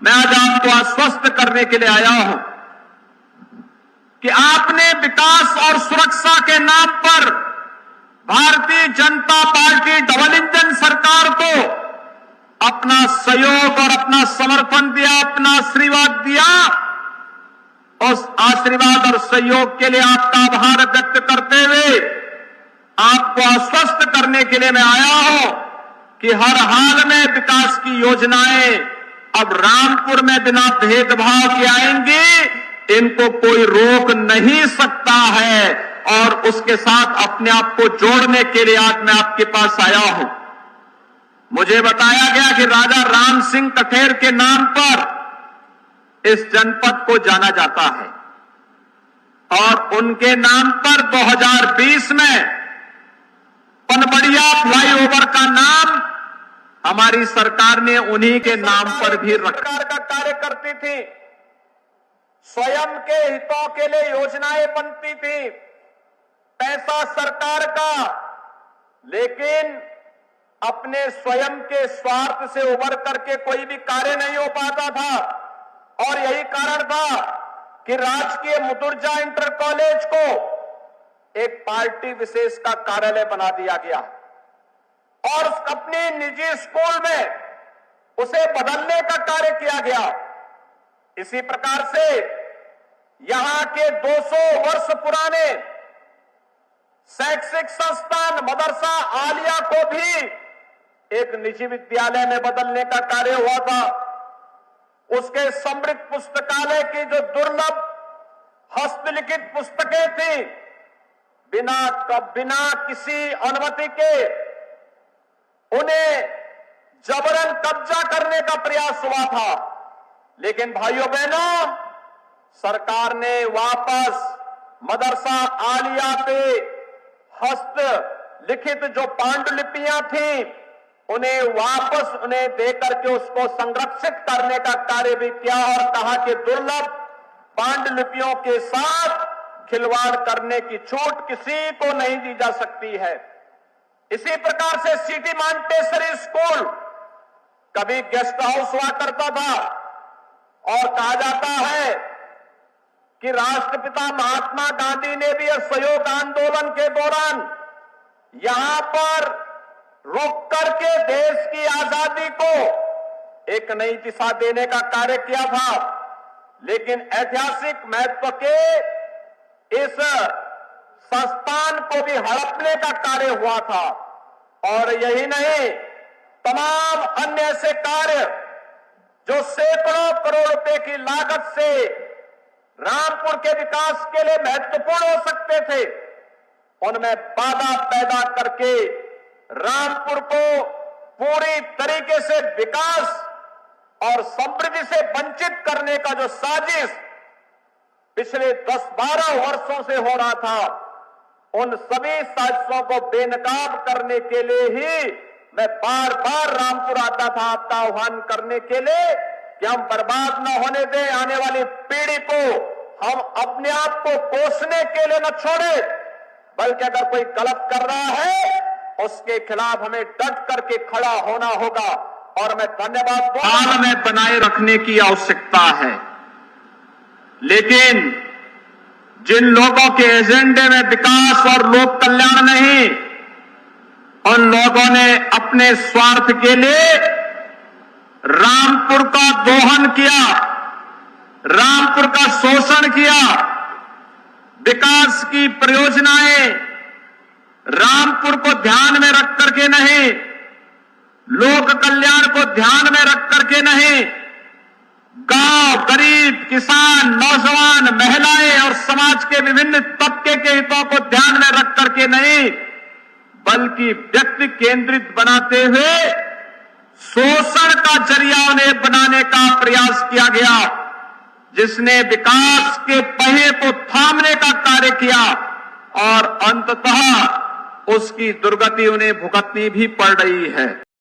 मैं आज आपको आश्वस्त करने के लिए आया हूं कि आपने विकास और सुरक्षा के नाम पर Bharatiya Janata party double engine सरकार को अपना सहयोग और अपना समर्थन दिया, अपना आशीर्वाद दिया। उस आशीर्वाद और सहयोग के लिए आपका आभार व्यक्त करते हुए आपको आश्वस्त करने के लिए मैं आया हूं कि हर हाल में विकास की योजनाएं अब रामपुर में बिना भेदभाव के आएंगी। इनको कोई रोक नहीं सकता है और उसके साथ अपने आप को जोड़ने के लिए आज मैं आपके पास आया हूं। मुझे बताया गया कि राजा राम सिंह कठेर के नाम पर इस जनपद को जाना जाता है और उनके नाम पर 2020 में पनबड़िया फ्लाईओवर का नाम हमारी सरकार ने उन्हीं के नाम पर भी रखा। सरकार का कार्य करती थी, स्वयं के हितों के लिए योजनाएं बनती थी, पैसा सरकार का, लेकिन अपने स्वयं के स्वार्थ से उबर करके कोई भी कार्य नहीं हो पाता था। और यही कारण था कि राजकीय मुतुर्जा इंटर कॉलेज को एक पार्टी विशेष का कार्यालय बना दिया गया और अपने निजी स्कूल में उसे बदलने का कार्य किया गया। इसी प्रकार से यहां के 200 वर्ष पुराने शैक्षिक संस्थान मदरसा आलिया को भी एक निजी विद्यालय में बदलने का कार्य हुआ था। उसके समृद्ध पुस्तकालय की जो दुर्लभ हस्तलिखित पुस्तकें थी, बिना किसी अनुमति के उन्हें जबरन कब्जा करने का प्रयास हुआ था। लेकिन भाइयों बहनों, सरकार ने वापस मदरसा आलिया पे हस्त लिखित जो पांडुलिपियां थी उन्हें वापस उन्हें देकर के उसको संरक्षित करने का कार्य भी किया और कहा कि दुर्लभ पांडुलिपियों के साथ खिलवाड़ करने की छूट किसी को नहीं दी जा सकती है। इसी प्रकार से सिटी मांटेसरी स्कूल कभी गेस्ट हाउस हुआ करता था और कहा जाता है कि राष्ट्रपिता महात्मा गांधी ने भी असहयोग आंदोलन के दौरान यहां पर रुक करके देश की आजादी को एक नई दिशा देने का कार्य किया था। लेकिन ऐतिहासिक महत्व के इस संस्थान को भी हड़पने का कार्य हुआ था। और यही नहीं, तमाम अन्य ऐसे कार्य जो सैकड़ों करोड़ रुपए की लागत से रामपुर के विकास के लिए महत्वपूर्ण हो सकते थे, उनमें बाधा पैदा करके रामपुर को पूरी तरीके से विकास और समृद्धि से वंचित करने का जो साजिश पिछले 10-12 वर्षों से हो रहा था, उन सभी साजिशों को बेनकाब करने के लिए ही मैं बार बार रामपुर आता था, आपका आह्वान करने के लिए कि हम बर्बाद न होने दें आने वाली पीढ़ी को। हम अपने आप को कोसने के लिए न छोड़े, बल्कि अगर कोई गलत कर रहा है उसके खिलाफ हमें डट करके खड़ा होना होगा। और मैं धन्यवाद हाल में बनाए रखने की आवश्यकता है, लेकिन जिन लोगों के एजेंडे में विकास और लोक कल्याण नहीं, उन लोगों ने अपने स्वार्थ के लिए रामपुर का दोहन किया, रामपुर का शोषण किया। विकास की परियोजनाएं रामपुर को ध्यान में रख करके नहीं, लोक कल्याण को ध्यान में रख करके नहीं, गांव, गरीब, किसान, नौजवान, महिलाएं और समाज के विभिन्न तबके के हितों को ध्यान में रख करके नहीं, बल्कि व्यक्ति केंद्रित बनाते हुए शोषण का जरिया उन्हें बनाने का प्रयास किया गया, जिसने विकास के पहिए को थामने का कार्य किया और अंततः उसकी दुर्गति उन्हें भुगतनी भी पड़ रही है।